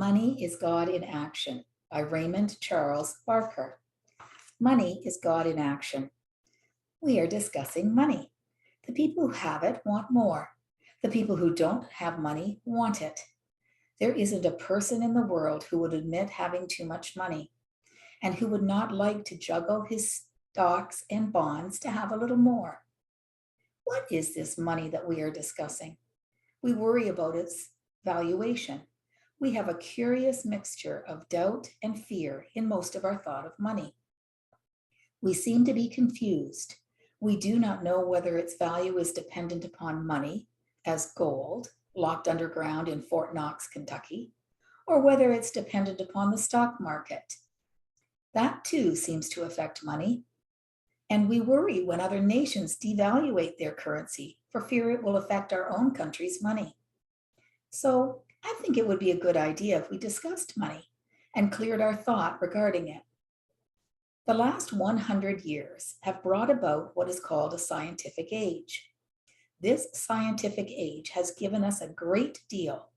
Money is God in Action by Raymond Charles Barker. Money is God in action. We are discussing money. The people who have it want more. The people who don't have money want it. There isn't a person in the world who would admit having too much money and who would not like to juggle his stocks and bonds to have a little more. What is this money that we are discussing? We worry about its valuation. We have a curious mixture of doubt and fear in most of our thought of money. We seem to be confused. We do not know whether its value is dependent upon money, as gold, locked underground in Fort Knox, Kentucky, or whether it's dependent upon the stock market. That too seems to affect money. And we worry when other nations devaluate their currency for fear it will affect our own country's money. So I think it would be a good idea if we discussed money and cleared our thought regarding it. The last 100 years have brought about what is called a scientific age. This scientific age has given us a great deal,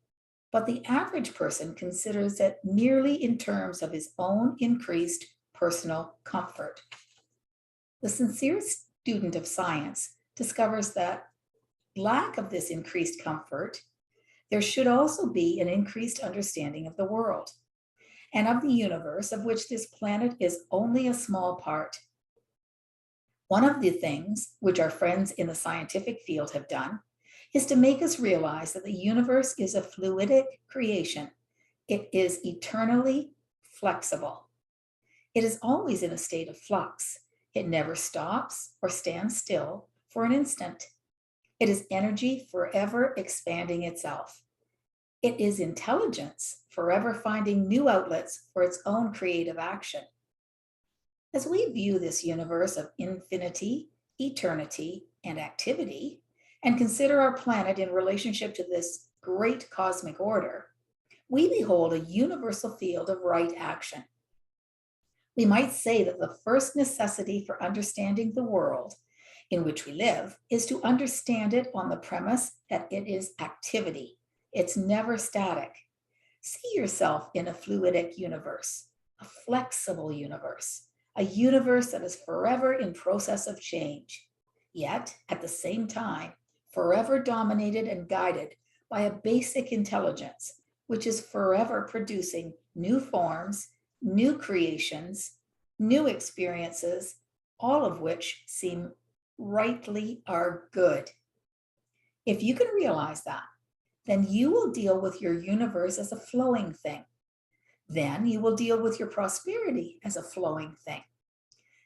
but the average person considers it merely in terms of his own increased personal comfort. The sincere student of science discovers that lack of this increased comfort, there should also be an increased understanding of the world and of the universe, of which this planet is only a small part. One of the things which our friends in the scientific field have done is to make us realize that the universe is a fluidic creation. It is eternally flexible. It is always in a state of flux. It never stops or stands still for an instant. It is energy forever expanding itself. It is intelligence forever finding new outlets for its own creative action. As we view this universe of infinity, eternity, and activity, and consider our planet in relationship to this great cosmic order, we behold a universal field of right action. We might say that the first necessity for understanding the world in which we live is to understand it on the premise that it is activity. It's never static. See yourself in a fluidic universe, a flexible universe, a universe that is forever in process of change, yet at the same time, forever dominated and guided by a basic intelligence, which is forever producing new forms, new creations, new experiences, all of which seem rightly are good. If you can realize that, then you will deal with your universe as a flowing thing. Then you will deal with your prosperity as a flowing thing.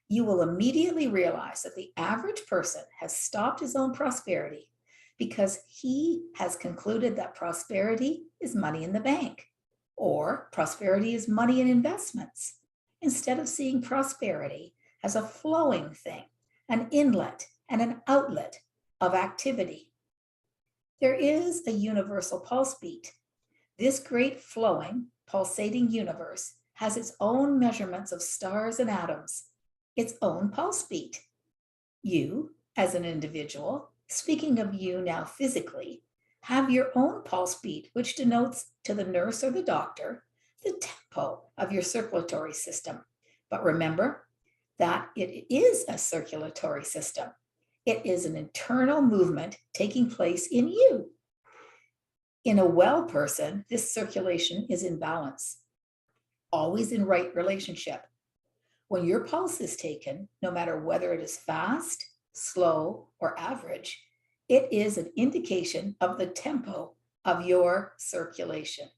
You will immediately realize that the average person has stopped his own prosperity because he has concluded that prosperity is money in the bank, or prosperity is money in investments, instead of seeing prosperity as a flowing thing, an inlet and an outlet of activity. There is a universal pulse beat. This great flowing, pulsating universe has its own measurements of stars and atoms, its own pulse beat. You, as an individual, speaking of you now physically, have your own pulse beat, which denotes to the nurse or the doctor the tempo of your circulatory system. But remember that it is a circulatory system. It is an internal movement taking place in you. In a well person, this circulation is in balance, always in right relationship. When your pulse is taken, no matter whether it is fast, slow, or average, it is an indication of the tempo of your circulation.